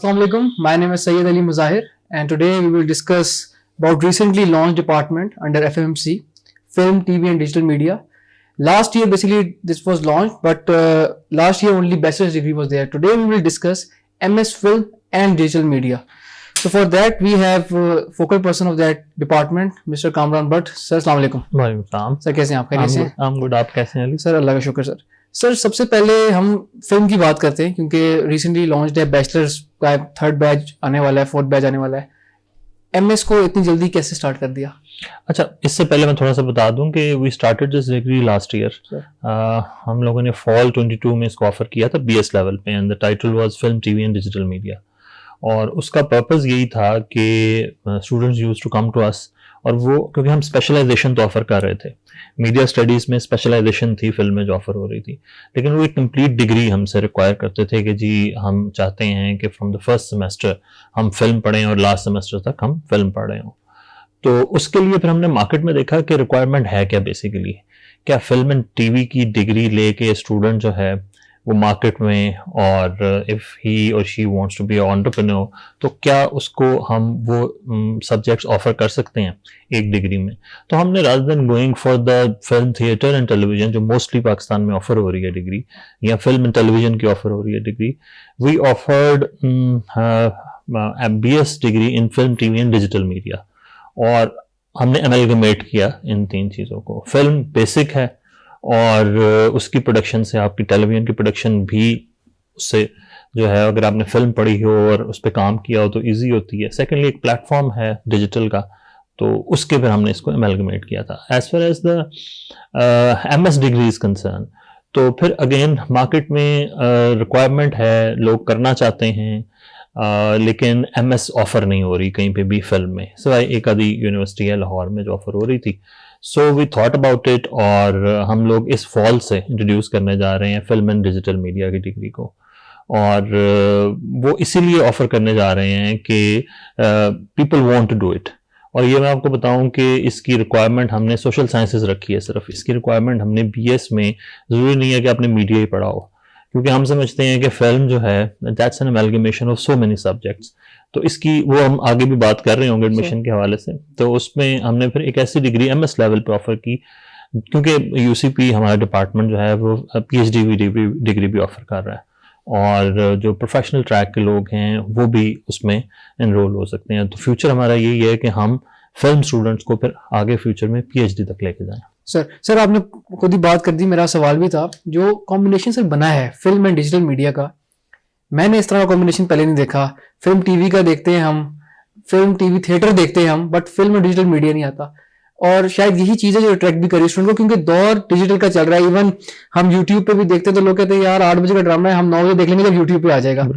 Assalamualaikum. My name is Sayyid Ali Muzahir, and today we will discuss about recently launched department under FMC, Film, TV, and Digital Media. Last year, basically, this was launched, but last year only bachelor's degree was there. Today we will discuss MS Film and Digital Media. So for that, we have focal person of that department, Mr. Kamran Bhatt. Sir, Assalamualaikum. वालेकुम sir कैसे हैं आप? खैरियत से? I'm good. आप कैसे हैं Ali? Sir अल्लाह का शुक्र सर. सर सबसे पहले हम फिल्म की बात करते हैं क्योंकि रिसेंटली लॉन्च्ड है, बैचलर्स का थर्ड बैच आने वाला है, फोर्थ बैच आने वाला है. एमएस को इतनी जल्दी कैसे स्टार्ट कर दिया? अच्छा, इससे पहले मैं थोड़ा सा बता दूं कि we started this degree last year. हम लोगों ने फॉल 22 में इसको ऑफर किया था बीएस लेवल पे, and the title was film, TV and digital media. और उसका पर्पस यही था कि students used to come to us, और वो क्योंकि हम स्पेशलाइजेशन तो ऑफर कर रहे थे, मीडिया स्टडीज़ में स्पेशलाइजेशन थी, फिल्म में जो ऑफर हो रही थी, लेकिन वो एक कंप्लीट डिग्री हमसे रिक्वायर करते थे कि जी हम चाहते हैं कि फ्रॉम द फर्स्ट सेमेस्टर हम फिल्म पढ़ें और लास्ट सेमेस्टर तक हम फिल्म पढ़ रहे हों. तो उसके लिए फिर हमने मार्केट में देखा कि रिक्वायरमेंट है क्या. बेसिकली क्या फिल्म एंड टीवी की डिग्री लेके स्टूडेंट जो है वो मार्केट में, और इफ़ ही और she wants to be entrepreneur, तो क्या उसको हम वो सब्जेक्ट्स ऑफर कर सकते हैं एक डिग्री में. तो हमने rather than going for the film, theatre and television, जो मोस्टली पाकिस्तान में ऑफर हो रही है डिग्री, या फिल्म एंड टेलीविजन की ऑफर हो रही है degree, we offered BS degree in film, TV and digital media. और हमने एमलगमेट किया इन तीन चीज़ों को. फिल्म बेसिक है और उसकी प्रोडक्शन से आपकी टेलीविजन की प्रोडक्शन भी उससे जो है, अगर आपने फिल्म पढ़ी हो और उस पर काम किया हो तो इजी होती है. सेकेंडली एक प्लेटफॉर्म है डिजिटल का, तो उसके फिर हमने इसको एमलगमेट किया था. As far as the MS degree is concern, तो फिर अगेन मार्केट में रिक्वायरमेंट है, लोग करना चाहते हैं, लेकिन एमएस ऑफर नहीं हो रही कहीं पे भी फिल्म में, सिवाय एक आधी यूनिवर्सिटी है लाहौर में जो ऑफर हो रही थी. So we thought about it, और हम लोग इस फॉल से इंट्रोड्यूस करने जा रहे हैं फिल्म एंड डिजिटल मीडिया की डिग्री को. और वो इसीलिए ऑफर करने जा रहे हैं कि people want to do it. और ये मैं आपको बताऊं कि इसकी रिक्वायरमेंट हमने सोशल साइंसेज रखी है सिर्फ. इसकी रिक्वायरमेंट हमने बीएस में, ज़रूरी नहीं है कि आपने मीडिया ही पढ़ा हो, क्योंकि हम समझते हैं कि फिल्म जो है that's an amalgamation of so many subjects. तो इसकी वो हम आगे भी बात कर रहे होंगे एडमिशन के हवाले से. तो उसमें हमने फिर एक ऐसी डिग्री एमएस लेवल पे ऑफर की, क्योंकि यूसीपी हमारा डिपार्टमेंट जो है वो पीएचडी डिग्री भी ऑफर कर रहा है, और जो प्रोफेशनल ट्रैक के लोग हैं वो भी उसमें एनरोल हो सकते हैं. तो फ्यूचर हमारा यही है कि हम फिल्म स्टूडेंट्स को फिर आगे फ्यूचर में पीएचडी तक लेके जाएं. सर आपने खुद ही बात कर दी, मेरा सवाल भी था, जो कॉम्बिनेशन सर बना है फिल्म एंड डिजिटल मीडिया का, मैंने इस तरह का कॉम्बिनेशन पहले नहीं देखा. फिल्म टीवी का देखते हैं हम, फिल्म टीवी थिएटर देखते हैं हम, बट फिल्म और डिजिटल मीडिया नहीं आता. और शायद यही चीज़ है जो अट्रैक्ट भी करी स्टूडेंट को, क्योंकि दौर डिजिटल का चल रहा है. इवन हम यूट्यूब पे भी देखते हैं तो लोग कहते हैं यार 8 बजे का ड्रामा है, हम 9 बजे देख लेंगे जब यूट्यूब पे आ जाएगा.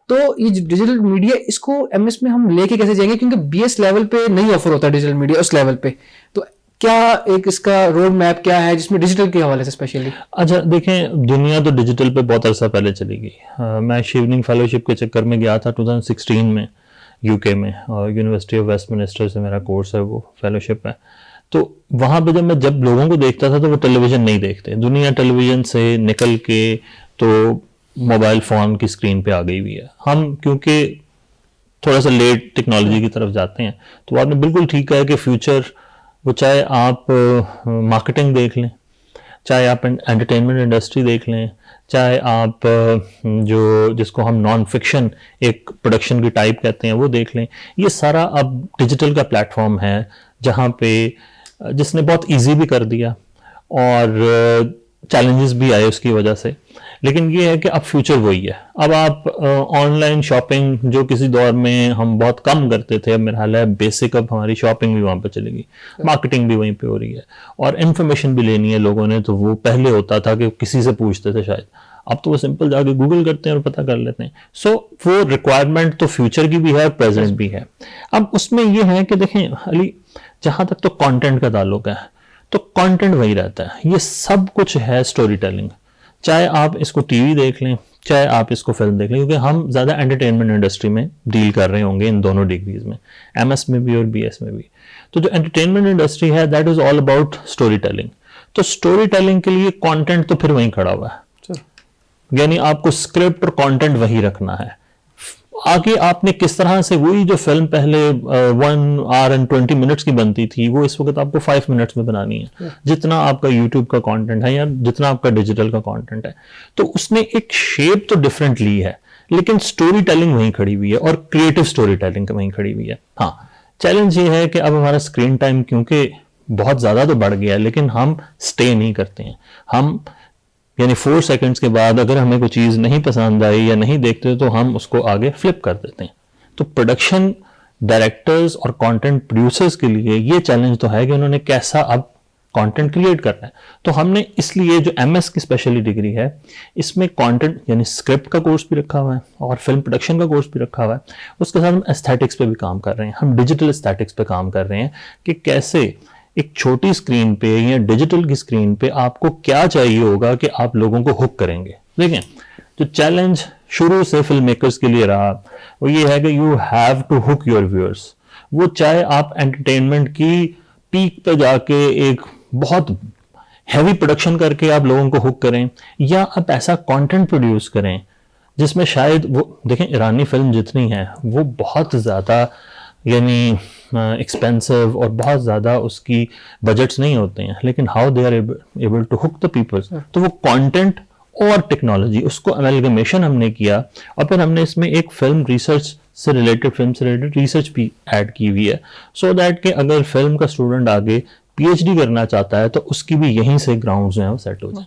तो ये डिजिटल मीडिया, इसको एमएस में हम लेके कैसे जाएंगे, क्योंकि बीएस लेवल पे नहीं ऑफर होता डिजिटल मीडिया उस लेवल पे. तो क्या एक इसका रोड मैप क्या है जिसमें डिजिटल के हवाले से स्पेशली? अच्छा देखें, दुनिया तो डिजिटल पे बहुत अरसा पहले चली गई. मैं शिवनिंग फेलोशिप के चक्कर में गया था 2016 में यूके में, और यूनिवर्सिटी ऑफ वेस्टमिनिस्टर से मेरा कोर्स है, वो फेलोशिप है. तो वहाँ पे जब लोगों को देखता था तो वो टेलीविज़न नहीं देखते. दुनिया टेलीविज़न से निकल के तो मोबाइल फ़ोन की स्क्रीन पे आ गई हुई है. हम क्योंकि थोड़ा सा लेट टेक्नोलॉजी की तरफ जाते हैं, तो आपने बिल्कुल ठीक कहा कि फ्यूचर, वो चाहे आप मार्केटिंग देख लें, चाहे आप एंटरटेनमेंट इंडस्ट्री देख लें, चाहे आप जो जिसको हम नॉन फिक्शन एक प्रोडक्शन की टाइप कहते हैं वो देख लें, ये सारा अब डिजिटल का प्लेटफॉर्म है, जहाँ पे जिसने बहुत इजी भी कर दिया और चैलेंजेस भी आए उसकी वजह से. लेकिन ये है कि अब फ्यूचर वही है. अब आप ऑनलाइन शॉपिंग, जो किसी दौर में हम बहुत कम करते थे, अब मेरा हाल है बेसिक अब हमारी शॉपिंग भी वहाँ पे चलेगी, मार्केटिंग भी वहीं पे हो रही है, और इन्फॉर्मेशन भी लेनी है लोगों ने. तो वो पहले होता था कि किसी से पूछते थे शायद, अब तो वो सिंपल जाके गूगल करते हैं और पता कर लेते हैं. सो वो रिक्वायरमेंट तो फ्यूचर की भी है और प्रेजेंट भी है. अब उसमें ये है कि देखें अली, जहाँ तक तो कंटेंट का ताल्लुक है, तो कंटेंट वही रहता है. ये सब कुछ है स्टोरी टेलिंग. चाहे आप इसको टीवी देख लें, चाहे आप इसको फिल्म देख लें, क्योंकि हम ज़्यादा एंटरटेनमेंट इंडस्ट्री में डील कर रहे होंगे इन दोनों डिग्रीज में, एमएस में भी और बीएस में भी. तो जो एंटरटेनमेंट इंडस्ट्री है that is all about story telling. तो स्टोरी टेलिंग के लिए कंटेंट तो फिर वहीं खड़ा हुआ है, यानी आपको स्क्रिप्ट और कंटेंट वही रखना है. आगे आपने किस तरह से वही जो फिल्म पहले 1 hour and 20 minutes की बनती थी वो इस वक्त आपको 5 minutes में बनानी है, जितना आपका यूट्यूब का कंटेंट है या जितना आपका डिजिटल का कंटेंट है। तो उसने एक शेप तो डिफरेंट ली है, लेकिन स्टोरी टेलिंग वहीं खड़ी हुई है और क्रिएटिव स्टोरी टेलिंग वहीं खड़ी हुई है। हाँ, चैलेंज ये है कि अब हमारा स्क्रीन टाइम क्योंकि बहुत ज़्यादा तो बढ़ गया है, लेकिन हम स्टे नहीं करते हैं। हम यानी 4 सेकंड्स के बाद अगर हमें कोई चीज़ नहीं पसंद आई या नहीं देखते तो हम उसको आगे फ्लिप कर देते हैं। तो प्रोडक्शन डायरेक्टर्स और कंटेंट प्रोड्यूसर्स के लिए ये चैलेंज तो है कि उन्होंने कैसा अब कंटेंट क्रिएट करना है। तो हमने इसलिए जो एमएस की स्पेशली डिग्री है इसमें कंटेंट यानी स्क्रिप्ट का कोर्स भी रखा हुआ है और फिल्म प्रोडक्शन का कोर्स भी रखा हुआ है। उसके साथ हम एस्थेटिक्स पे भी काम कर रहे हैं, हम डिजिटल एस्थेटिक्स पे काम कर रहे हैं कि कैसे एक छोटी स्क्रीन पे या डिजिटल की स्क्रीन पे आपको क्या चाहिए होगा कि आप लोगों को हुक करेंगे। देखें, जो चैलेंज शुरू से फिल्म मेकर्स के लिए रहा वो ये है कि you have to hook your viewers. वो चाहे आप एंटरटेनमेंट की पीक पे जाके एक बहुत हैवी प्रोडक्शन करके आप लोगों को हुक करें या आप ऐसा कंटेंट प्रोड्यूस करें जिसमें शायद वो देखें ईरानी फिल्म जितनी है वो बहुत ज़्यादा यानी एक्सपेंसिव और बहुत ज़्यादा उसकी बजट्स नहीं होते हैं, लेकिन how they are able to hook the people. तो वो कंटेंट और टेक्नोलॉजी उसको अमेलगमेशन हमने किया और फिर हमने इसमें एक फिल्म रिसर्च से रिलेटेड रिसर्च भी ऐड की हुई है, सो दैट कि अगर फिल्म का स्टूडेंट आगे पीएचडी करना चाहता है तो उसकी भी यहीं से ग्राउंड जो है वो सेट हो जाए।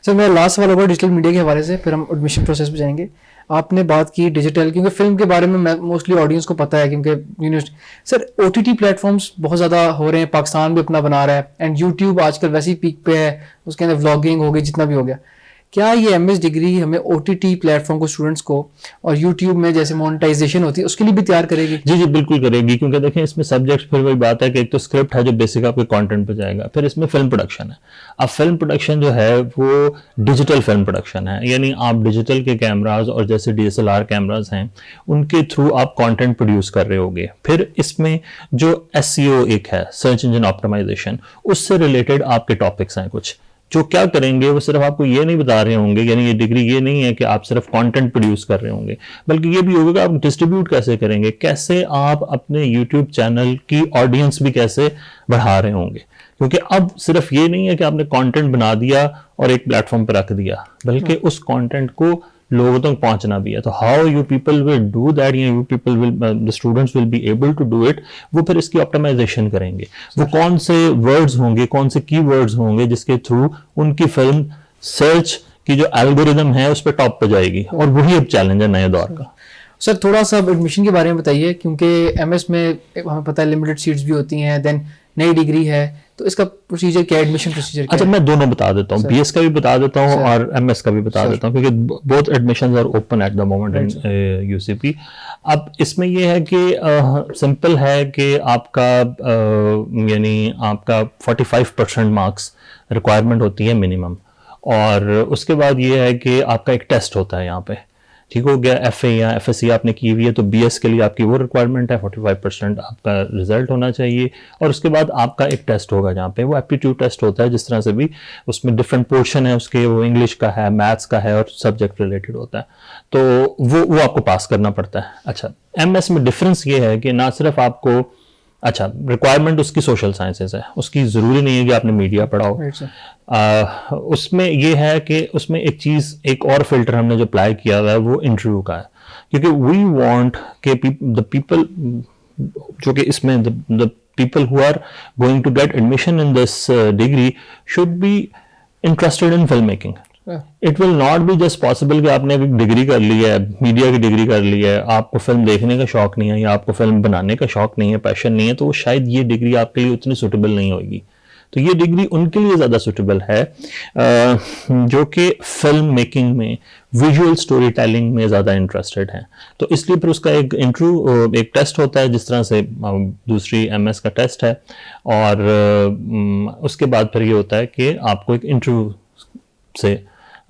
सर मेरा लास्ट सवाल होगा डिजिटल मीडिया के हवाले से, फिर हम एडमिशन प्रोसेस पे जाएंगे। आपने बात की डिजिटल, क्योंकि फिल्म के बारे में मोस्टली ऑडियंस को पता है क्योंकि यूनिवर्सिटी। सर ओटीटी प्लेटफॉर्म्स बहुत ज़्यादा हो रहे हैं, पाकिस्तान भी अपना बना रहा है एंड यूट्यूब आजकल वैसे ही पीक पे है, उसके अंदर व्लॉगिंग हो गई जितना भी हो गया। क्या ये एमएस डिग्री हमें ओटीटी प्लेटफॉर्म को स्टूडेंट्स को और यूट्यूब में जैसे मोनेटाइजेशन होती है उसके लिए भी तैयार करेगी? जी जी बिल्कुल करेगी, क्योंकि देखें इसमें सब्जेक्ट फिर वही बात है कि एक तो स्क्रिप्ट है जो बेसिक आपके कंटेंट पे जाएगा, फिर इसमें फिल्म प्रोडक्शन है। अब फिल्म प्रोडक्शन जो है वो डिजिटल फिल्म प्रोडक्शन है, यानी आप डिजिटल के कैमराज और जैसे डीएसएलआर कैमराज हैं उनके थ्रू आप कंटेंट प्रोड्यूस कर रहे होगे। फिर इसमें जो एसईओ एक है, सर्च इंजन ऑप्टिमाइजेशन, उससे रिलेटेड आपके टॉपिक्स हैं कुछ जो क्या करेंगे। वो सिर्फ आपको ये नहीं बता रहे होंगे, यानी ये डिग्री ये नहीं है कि आप सिर्फ कंटेंट प्रोड्यूस कर रहे होंगे, बल्कि ये भी होगा कि आप डिस्ट्रीब्यूट कैसे करेंगे, कैसे आप अपने यूट्यूब चैनल की ऑडियंस भी कैसे बढ़ा रहे होंगे। क्योंकि अब सिर्फ ये नहीं है कि आपने कंटेंट बना दिया और एक प्लेटफॉर्म पर रख दिया, बल्कि उस कंटेंट को लोगों तक पहुंचना भी है। तो how you people will do that, you people will the students will be able to do it, वो फिर इसकी ऑप्टिमाइजेशन करेंगे। वो कौन से वर्ड्स होंगे, कौन से कीवर्ड्स होंगे जिसके थ्रू उनकी फिल्म सर्च की जो एल्गोरिदम है उस पर टॉप पे जाएगी, और वही अब चैलेंज है नए दौर का। सर थोड़ा सा एडमिशन के बारे में बताइए, क्योंकि एमएस में हमें पता है लिमिटेड सीट्स भी होती हैं, देन नई डिग्री है, तो इसका प्रोसीजर क्या है, एडमिशन प्रोसीजर क्या? अच्छा, मैं दोनों बता देता हूँ, बीएस का भी बता देता हूँ और एमएस का भी बता देता हूँ, क्योंकि both admissions are open at the moment in UCP. अब इसमें ये है कि सिंपल है कि आपका यानी आपका 45% मार्क्स रिक्वायरमेंट होती है मिनिमम, और उसके बाद ये है कि आपका एक टेस्ट होता है यहाँ पे, ठीक हो गया। एफए या एफएससी आपने की हुई है तो बीएस के लिए आपकी वो रिक्वायरमेंट है 45% आपका रिजल्ट होना चाहिए, और उसके बाद आपका एक टेस्ट होगा जहाँ पे वो एप्टीट्यूड टेस्ट होता है। जिस तरह से भी उसमें डिफरेंट पोर्शन है उसके, वो इंग्लिश का है, मैथ्स का है और सब्जेक्ट रिलेटेड होता है, तो वो आपको पास करना पड़ता है। अच्छा, एमएस में डिफरेंस ये है कि ना सिर्फ आपको अच्छा रिक्वायरमेंट उसकी सोशल साइंसेज है, उसकी ज़रूरी नहीं है कि आपने मीडिया पढ़ाओ। उसमें ये है कि उसमें एक चीज़, एक और फिल्टर हमने जो अप्लाई किया हुआ है वो इंटरव्यू का है, क्योंकि वी वांट के द पीपल जो कि इसमें the people who are going to get admission in this degree should be interested in film making. It will not be just possible कि आपने एक डिग्री कर ली है, मीडिया की डिग्री कर ली है, आपको फिल्म देखने का शौक नहीं है या आपको फिल्म बनाने का शौक नहीं है, पैशन नहीं है, तो शायद ये डिग्री आपके लिए उतनी सुटेबल नहीं होगी। तो ये डिग्री उनके लिए ज़्यादा सुटेबल है जो कि फिल्म मेकिंग में, विजुअल स्टोरी टेलिंग में ज़्यादा इंटरेस्टेड हैं। तो इसलिए फिर उसका एक इंटरव्यू, एक टेस्ट होता है, जिस तरह से दूसरी एमएस का टेस्ट है, और उसके बाद फिर ये होता है कि आपको एक इंटरव्यू से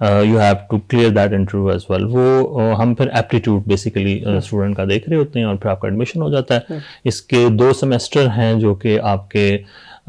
you have to clear that interview as well. वो हम फिर एप्टीट्यूड बेसिकली स्टूडेंट का देख रहे होते हैं और फिर आपका एडमिशन हो जाता है। इसके 2 सेमेस्टर हैं जो कि आपके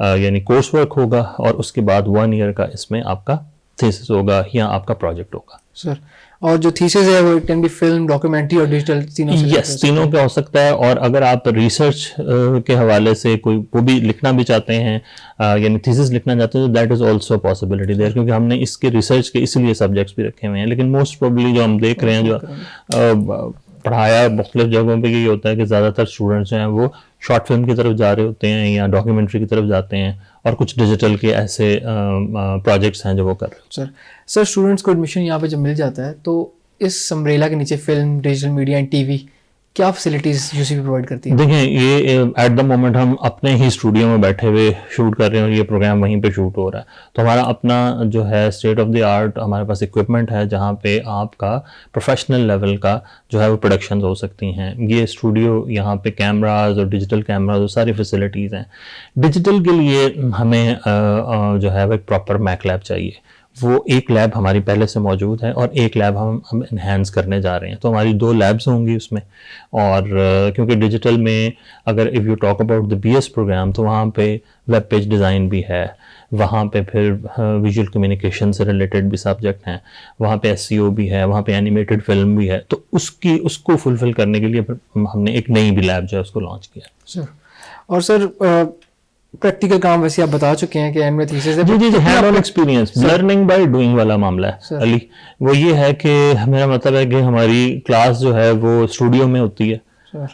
यानी कोर्स वर्क होगा, और उसके बाद 1 ईयर का इसमें आपका थीसिस होगा या आपका प्रोजेक्ट होगा। सर और जो थीसिस है वो it can be film, documentary और डिजिटल, तीनों से यस, तीनों का हो सकता है। और अगर आप रिसर्च के हवाले से कोई वो भी लिखना भी चाहते हैं, यानी थीसिस लिखना चाहते हैं, तो that is also possibility there, क्योंकि हमने इसके रिसर्च के इसीलिए सब्जेक्ट्स भी रखे हुए हैं। लेकिन मोस्ट प्रोबेबली जो हम देख रहे हैं, जो पढ़ाया मुख्तलिफ जगहों पे ये होता है कि ज़्यादातर स्टूडेंट्स जो हैं वो शॉर्ट फिल्म की तरफ जा रहे होते हैं या डॉक्यूमेंट्री की तरफ जाते हैं, और कुछ डिजिटल के ऐसे प्रोजेक्ट्स हैं जो वो कर रहे हैं। सर स्टूडेंट्स को एडमिशन यहाँ पे जब मिल जाता है तो इस अम्ब्रेला के नीचे film, digital media and TV क्या फैसिलिटीज यूसीपी प्रोवाइड करती है? देखें, ये एट द मोमेंट हम अपने ही स्टूडियो में बैठे हुए शूट कर रहे हैं और ये प्रोग्राम वहीं पे शूट हो रहा है, तो हमारा अपना जो है स्टेट ऑफ द आर्ट हमारे पास इक्विपमेंट है जहाँ पे आपका प्रोफेशनल लेवल का जो है वो प्रोडक्शंस हो सकती हैं। ये स्टूडियो, यहाँ पे कैमराज और डिजिटल कैमराज और सारी फैसिलिटीज़ हैं। डिजिटल के लिए हमें जो है वो एक प्रॉपर मैक लैब चाहिए। वो एक लैब हमारी पहले से मौजूद है और एक लैब हम इन्हेंस करने जा रहे हैं, तो हमारी 2 लैब्स होंगी उसमें। और क्योंकि डिजिटल में अगर if you talk about the BS program, तो वहाँ पे वेब पेज डिज़ाइन भी है, वहाँ पे फिर विजुअल कम्युनिकेशन से रिलेटेड भी सब्जेक्ट हैं, वहाँ पे एसईओ भी है, वहाँ पे एनिमेटेड फिल्म भी है। तो उसको फुलफिल करने के लिए फिर हमने एक नई भी लैब जो है उसको लॉन्च किया। सर, और सर प्रैक्टिकल काम वैसे आप बता चुके हैं कि एंड में थीसिस है। जी, hand on experience, learning by doing वाला मामला है अली। वो ये है कि मेरा मतलब है कि हमारी क्लास जो है वो स्टूडियो में होती है,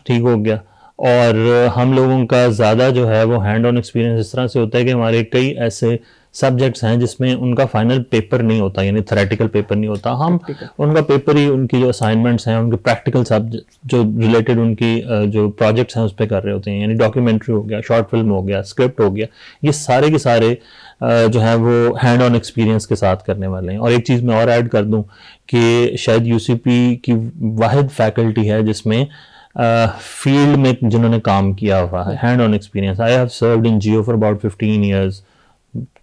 ठीक हो गया, और हम लोगों का ज़्यादा जो है वो हैंड ऑन एक्सपीरियंस इस तरह से होता है कि हमारे कई ऐसे सब्जेक्ट्स हैं जिसमें उनका फाइनल पेपर नहीं होता, यानी थ्योरेटिकल पेपर नहीं होता। हम उनका पेपर ही, उनकी जो असाइनमेंट्स हैं, उनके प्रैक्टिकल सब्जेक्ट जो रिलेटेड उनकी जो प्रोजेक्ट्स हैं उस पर कर रहे होते हैं, यानी डॉक्यूमेंट्री हो गया, शॉर्ट फिल्म हो गया, स्क्रिप्ट हो गया, ये सारे के सारे जो है वो हैंड ऑन एक्सपीरियंस के साथ करने वाले हैं। और एक चीज़ मैं और ऐड कर दूं कि शायद यूसीपी की वाहिद फैकल्टी है जिसमें फील्ड में जिन्होंने काम किया हुआ है, hand on experience. I have served in Jio for about 15 years,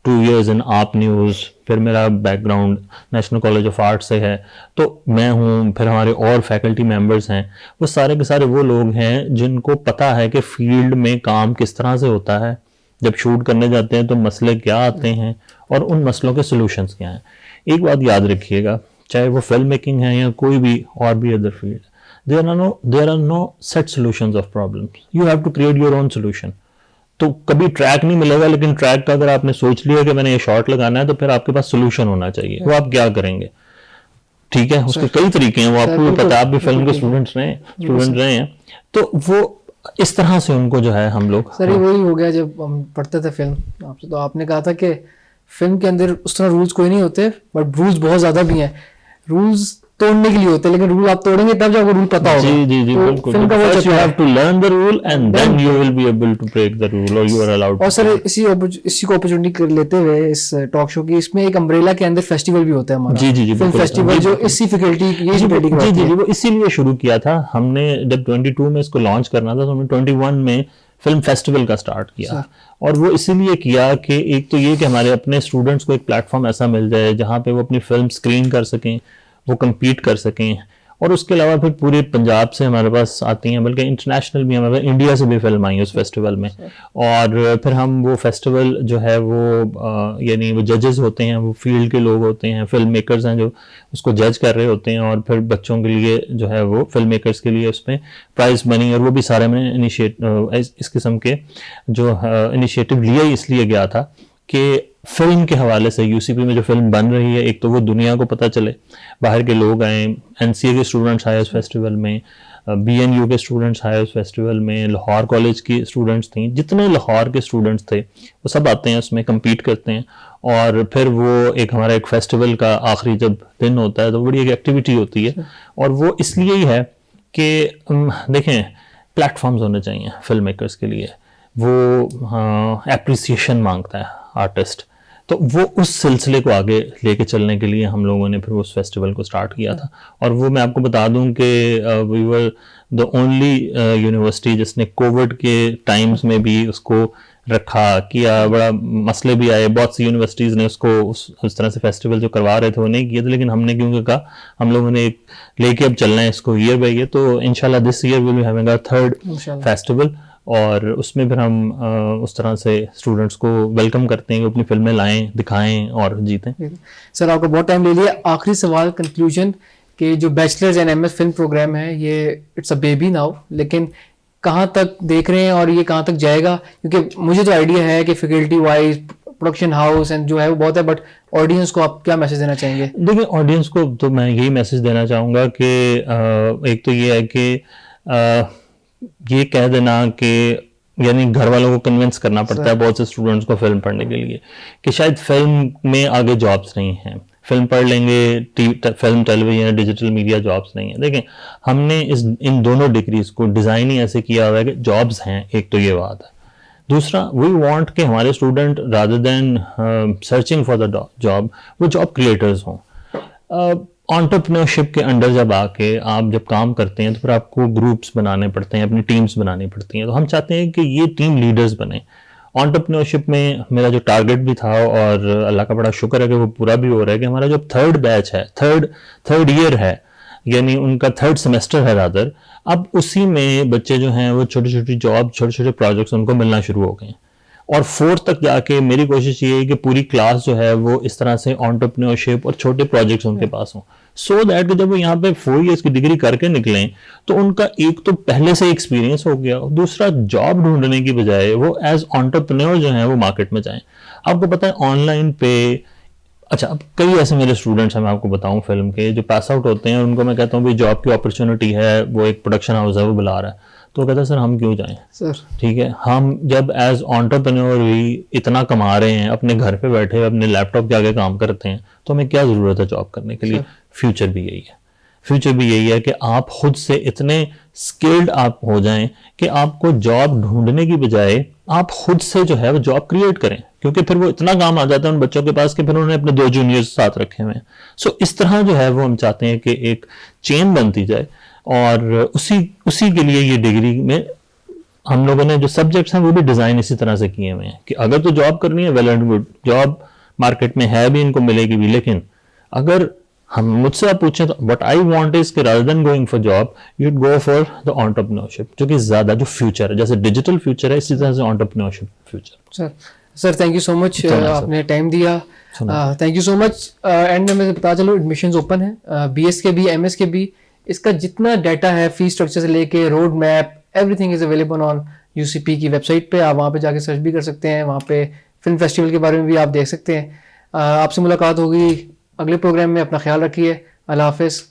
2 years इन आप न्यूज़, फिर मेरा background national college of art से है, तो मैं हूँ, फिर हमारे और फैकल्टी मेंबर्स हैं, वो सारे के सारे वो लोग हैं जिनको पता है कि फील्ड में काम किस तरह से होता है, जब शूट करने जाते हैं तो मसले क्या आते हैं और उन मसलों के सॉल्यूशंस क्या हैं। एक बात याद रखिएगा, चाहे वो फिल्म मेकिंग है या कोई भी और भी other field, there are no set solutions of problems, you have to create your own solution. तो कभी ट्रैक नहीं मिलेगा, लेकिन ट्रैक का अगर आपने सोच लिया कि मैंने ये शॉट लगाना है, तो फिर आपके पास सोल्यूशन होना चाहिए। वो आप क्या करेंगे, ठीक है, उसके कई तरीके हैं, वो आपको भी पता, आप भी फिल्म के स्टूडेंट रहे हैं, तो वो इस तरह से उनको जो है हम लोग। सर ये वही हो गया जब हम पढ़ते थे फिल्म आपसे, तो आपने कहा था कि फिल्म के अंदर उस तरह रूल्स कोई नहीं होते, बट रूल्स बहुत ज्यादा भी हैं। रूल्स तोड़ने के लिए होते हैं, लेकिन रूल आप तोड़ेंगे तब जाकर रूल पता होगा। जी, तो बिल्कुल। फिल्म का वो you have to learn the rule and then you will be able to break the rule or you are allowed to। और सर इसी को अपॉर्चुनिटी लेते हुए इस टॉक शो की, इसमें एक अम्ब्रेला के अंदर फेस्टिवल भी होता है हमारा। जी, फिल्म फेस्टिवल, जो इसी फैकल्टी जी, वो इसीलिए शुरू किया था हमने। जब 22 में इसको लॉन्च करना था तो हमने 21 में फिल्म फेस्टिवल का स्टार्ट किया, और वो इसीलिए किया कि एक तो ये कि हमारे अपने स्टूडेंट्स को एक प्लेटफॉर्म ऐसा मिल जाए जहाँ पे वो अपनी फिल्म स्क्रीन कर सकें, वो compete कर सकें, और उसके अलावा फिर पूरे पंजाब से हमारे पास आती हैं, बल्कि इंटरनेशनल भी, हमारे इंडिया से भी फिल्म आई उस फेस्टिवल में। और फिर हम वो फेस्टिवल जो है वो यानी वो जजेस होते हैं, वो फील्ड के लोग होते हैं, फिल्म मेकर्स हैं जो उसको जज कर रहे होते हैं, और फिर बच्चों के लिए जो है वो फिल्म मेकर्स के लिए उसमें प्राइज मनी और वो भी सारे मैंने इस किस्म के जो इनिशिएटिव लिया ही इसलिए गया था कि फिल्म के हवाले से यूसीपी में जो फिल्म बन रही है, एक तो वो दुनिया को पता चले, बाहर के लोग आए, एनसीए के स्टूडेंट्स आए उस फेस्टिवल में, बीएनयू के स्टूडेंट्स आए उस फेस्टिवल में, लाहौर कॉलेज की स्टूडेंट्स थी, जितने लाहौर के स्टूडेंट्स थे वो सब आते हैं उसमें, compete करते हैं। और फिर वो एक हमारा एक फेस्टिवल का आखिरी जब दिन होता है तो बड़ी एक एक्टिविटी होती है, और वो इसलिए ही है कि देखें प्लेटफॉर्म्स होने चाहिए फिल्म मेकर्स के लिए, वो एप्रिसिएशन मांगता है आर्टिस्ट, तो वो उस सिलसिले को आगे लेके चलने के लिए हम लोगों ने फिर उस फेस्टिवल को स्टार्ट किया था। और वो मैं आपको बता दूं कि we were the only university जिसने कोविड के टाइम्स में भी उसको रखा किया। बड़ा मसले भी आए, बहुत सी यूनिवर्सिटीज़ ने उसको उस तरह से फेस्टिवल जो करवा रहे थे वो नहीं किए थे, लेकिन हमने क्योंकि कहा हम लोगों ने एक लेके अब चलना है इसको ईयर बाई ईयर, तो इंशाल्लाह this year will be having our 3rd festival, और उसमें फिर हम उस तरह से स्टूडेंट्स को वेलकम करते हैं कि अपनी फिल्में लाएं, दिखाएं और जीतें। सर आपका बहुत टाइम ले लिया, आखिरी सवाल कंक्लूजन कि जो bachelors and MS film program है ये इट्स अ बेबी नाउ, लेकिन कहाँ तक देख रहे हैं और ये कहाँ तक जाएगा? क्योंकि मुझे तो आइडिया है कि faculty wise production house and जो है वो बहुत है, बट ऑडियंस को आप क्या मैसेज देना चाहेंगे? देखिए, ऑडियंस को तो मैं यही मैसेज देना चाहूँगा कि एक तो ये है कि ये कह देना कि यानी घर वालों को कन्विंस करना पड़ता है बहुत से स्टूडेंट्स को फिल्म पढ़ने के लिए कि शायद फिल्म में आगे जॉब्स नहीं हैं, फिल्म पढ़ लेंगे, film, television, digital media jobs नहीं है। देखें, हमने इन दोनों डिग्रीज को डिज़ाइन ही ऐसे किया हुआ है कि जॉब्स हैं, एक तो ये बात है। दूसरा, वी वांट कि हमारे student rather than searching for the job, वो जॉब क्रिएटर्स हों। एंटरप्रेन्योरशिप के अंडर जब आके आप जब काम करते हैं तो फिर आपको ग्रुप्स बनाने पड़ते हैं, अपनी टीम्स बनानी पड़ती हैं। तो हम चाहते हैं कि ये टीम लीडर्स बने। एंटरप्रेन्योरशिप में मेरा जो टारगेट भी था, और अल्लाह का बड़ा शुक्र है कि वो पूरा भी हो रहा है, कि हमारा जो थर्ड बैच है, थर्ड ईयर है, यानी उनका थर्ड सेमेस्टर है रादर, अब उसी में बच्चे जो हैं वो छोटी छोटी जॉब, छोटे छोटे प्रोजेक्ट्स उनको मिलना शुरू हो गए हैं। और फोर्थ तक जाके मेरी कोशिश ये है कि पूरी क्लास जो है वो इस तरह से एंटरप्रेन्योरशिप और छोटे प्रोजेक्ट्स उनके पास हों, सो दैट जब वो यहाँ पे 4 इयर्स की डिग्री करके निकलें तो उनका एक तो पहले से एक्सपीरियंस हो गया, दूसरा जॉब ढूंढने की बजाय वो एज एंटरप्रेन्योर जो है वो मार्केट में जाएं। आपको पता है ऑनलाइन पे, अच्छा, अब कई ऐसे मेरे स्टूडेंट्स हैं, मैं आपको बताऊं फिल्म के, जो पास आउट होते हैं, उनको मैं कहता हूँ भाई जॉब की अपॉर्चुनिटी है, वो एक प्रोडक्शन हाउस है वो बुला रहा है, तो वो कहता है सर हम क्यों जाएं सर? ठीक है, हम जब एज एंटरप्रेन्योर भी इतना कमा रहे हैं, अपने घर पे बैठे अपने लैपटॉप के आगे काम करते हैं, तो हमें क्या ज़रूरत है जॉब करने के लिए? फ्यूचर भी यही है, फ्यूचर भी यही है कि आप खुद से इतने स्किल्ड आप हो जाएं कि आपको जॉब ढूंढने की बजाय आप खुद से जो है वो जॉब क्रिएट करें, क्योंकि फिर वो इतना काम आ जाता है उन बच्चों के पास कि फिर उन्होंने अपने 2 जूनियर्स साथ रखे हुए हैं। सो इस तरह जो है वो हम चाहते हैं कि एक चेन बनती जाए, और उसी के लिए ये डिग्री में हम लोगों ने जो सब्जेक्ट्स हैं वो भी डिज़ाइन इसी तरह से किए हुए हैं कि अगर तो जॉब करनी है, well and good, job market में है भी, इनको मिलेगी भी, लेकिन अगर हम मुझसे आप पूछें तो व्हाट आई वांट इज कि rather than going for job you'd go for the entrepreneurship, जो कि ज़्यादा जो फ्यूचर है, जैसे डिजिटल फ्यूचर है, इसी तरह से entrepreneurship future. Sir thank you so much, आपने टाइम दिया, thank you so much. And में मैं बता चलो एडमिशंस ओपन है, बीएस के भी, एमएस के भी। इसका जितना डाटा है, फी स्ट्रक्चर से लेके road map, everything is available on UCP की वेबसाइट पे। आप वहाँ पे जाके सर्च भी कर सकते हैं, वहाँ पे फिल्म फेस्टिवल के बारे में भी आप देख सकते हैं। आपसे मुलाकात होगी अगले प्रोग्राम में। अपना ख्याल रखिए, अल्लाह हाफिज़।